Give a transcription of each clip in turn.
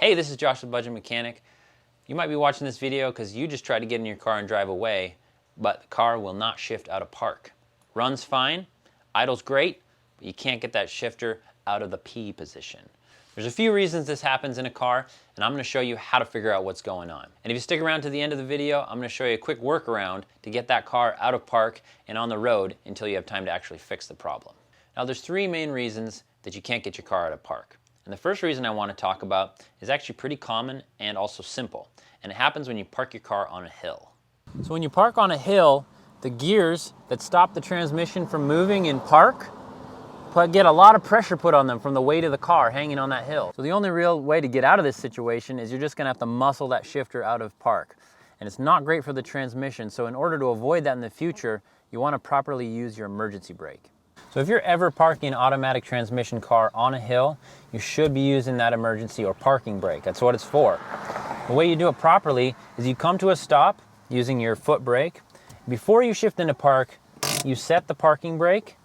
Hey, this is Josh with Budget Mechanic. You might be watching this video because you just tried to get in your car and drive away, but the car will not shift out of park. Runs fine, idles great, but you can't get that shifter out of the P position. There's a few reasons this happens in a car, and I'm going to show you how to figure out what's going on. And if you stick around to the end of the video, I'm going to show you a quick workaround to get that car out of park and on the road until you have time to actually fix the problem. Now, there's three main reasons that you can't get your car out of park. And the first reason I want to talk about is actually pretty common and also simple. And it happens when you park your car on a hill. So when you park on a hill, the gears that stop the transmission from moving in park get a lot of pressure put on them from the weight of the car hanging on that hill. So the only real way to get out of this situation is you're just going to have to muscle that shifter out of park. And it's not great for the transmission. So in order to avoid that in the future, you want to properly use your emergency brake. So if you're ever parking an automatic transmission car on a hill, you should be using that emergency or parking brake. That's what it's for. The way you do it properly is you come to a stop using your foot brake. Before you shift into park, you set the parking brake,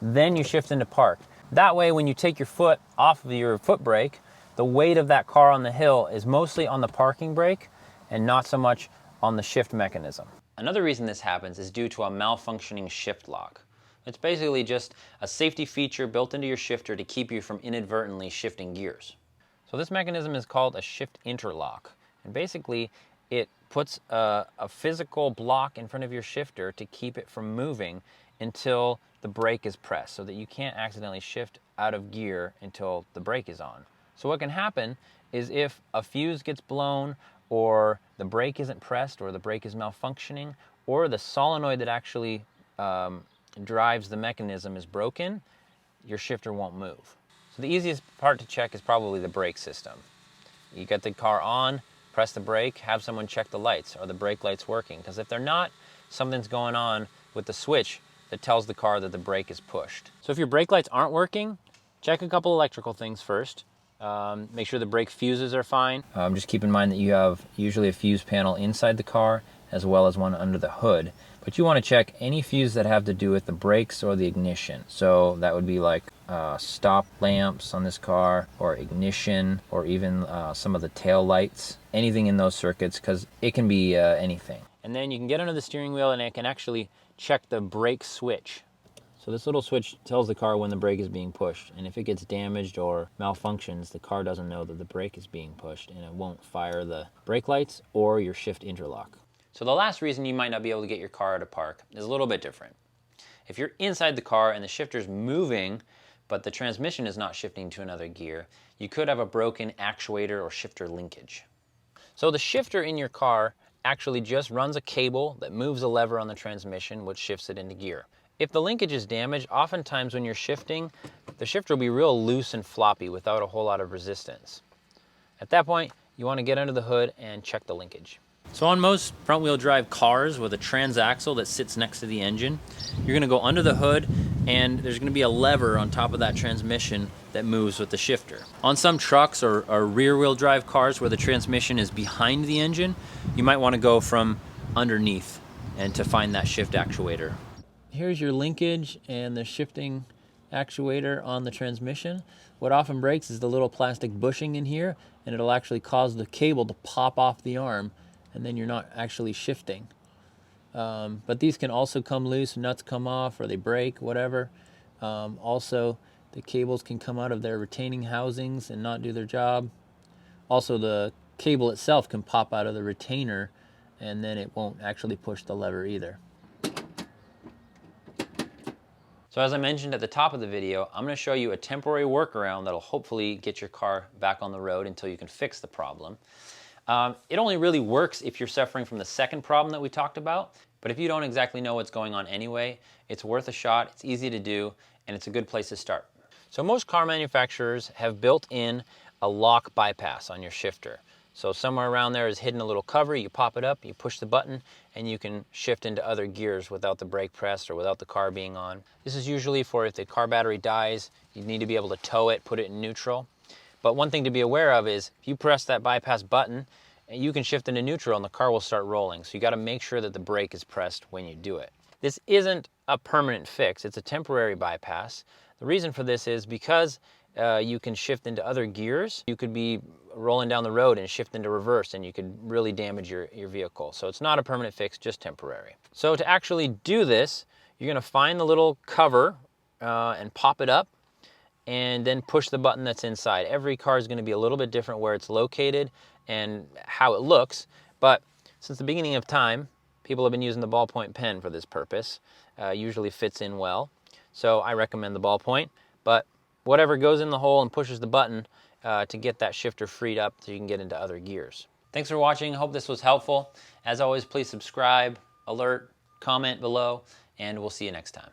then you shift into park. That way, when you take your foot off of your foot brake, the weight of that car on the hill is mostly on the parking brake and not so much on the shift mechanism. Another reason this happens is due to a malfunctioning shift lock. It's basically just a safety feature built into your shifter to keep you from inadvertently shifting gears. So this mechanism is called a shift interlock. And basically, it puts a physical block in front of your shifter to keep it from moving until the brake is pressed, so that you can't accidentally shift out of gear until the brake is on. So what can happen is if a fuse gets blown, or the brake isn't pressed, or the brake is malfunctioning, or the solenoid that actually drives the mechanism is broken, your shifter won't move. So the easiest part to check is probably the brake system. You get the car on, press the brake, have someone check the lights. Are the brake lights working? Because if they're not, something's going on with the switch that tells the car that the brake is pushed. So if your brake lights aren't working, check a couple electrical things first. Make sure the brake fuses are fine. Just keep in mind that you have usually a fuse panel inside the car as well as one under the hood. But you want to check any fuse that have to do with the brakes or the ignition. So that would be like stop lamps on this car, or ignition, or even some of the tail lights. Anything in those circuits, because it can be anything. And then you can get under the steering wheel and it can actually check the brake switch. So this little switch tells the car when the brake is being pushed. And if it gets damaged or malfunctions, the car doesn't know that the brake is being pushed, and it won't fire the brake lights or your shift interlock. So the last reason you might not be able to get your car out of park is a little bit different. If you're inside the car and the shifter's moving, but the transmission is not shifting to another gear, you could have a broken actuator or shifter linkage. So the shifter in your car actually just runs a cable that moves a lever on the transmission, which shifts it into gear. If the linkage is damaged, oftentimes when you're shifting, the shifter will be real loose and floppy without a whole lot of resistance. At that point, you want to get under the hood and check the linkage. So on most front-wheel drive cars with a transaxle that sits next to the engine, you're going to go under the hood, and there's going to be a lever on top of that transmission that moves with the shifter. On some trucks or rear-wheel drive cars where the transmission is behind the engine, you might want to go from underneath and to find that shift actuator. Here's your linkage and the shifting actuator on the transmission. What often breaks is the little plastic bushing in here, and it'll actually cause the cable to pop off the arm, and then you're not actually shifting. But these can also come loose, nuts come off, or they break, whatever. Also, the cables can come out of their retaining housings and not do their job. Also, the cable itself can pop out of the retainer, and then it won't actually push the lever either. So as I mentioned at the top of the video, I'm going to show you a temporary workaround that'll hopefully get your car back on the road until you can fix the problem. It only really works if you're suffering from the second problem that we talked about, but if you don't exactly know what's going on anyway, it's worth a shot, it's easy to do, and it's a good place to start. So most car manufacturers have built in a lock bypass on your shifter. So somewhere around there is hidden a little cover, you pop it up, you push the button, and you can shift into other gears without the brake pressed or without the car being on. This is usually for if the car battery dies, you need to be able to tow it, put it in neutral. But one thing to be aware of is if you press that bypass button, you can shift into neutral and the car will start rolling. So you got to make sure that the brake is pressed when you do it. This isn't a permanent fix, it's a temporary bypass. The reason for this is because you can shift into other gears. You could be rolling down the road and shift into reverse, and you could really damage your vehicle. So it's not a permanent fix, just temporary. So to actually do this, you're going to find the little cover and pop it up, and then push the button that's inside. Every car is going to be a little bit different where it's located and how it looks, but since the beginning of time, people have been using the ballpoint pen for this purpose. Usually fits in well, so I recommend the ballpoint, but whatever goes in the hole and pushes the button to get that shifter freed up so you can get into other gears. Thanks for watching. Hope this was helpful. As always, please subscribe, alert, comment below, and we'll see you next time.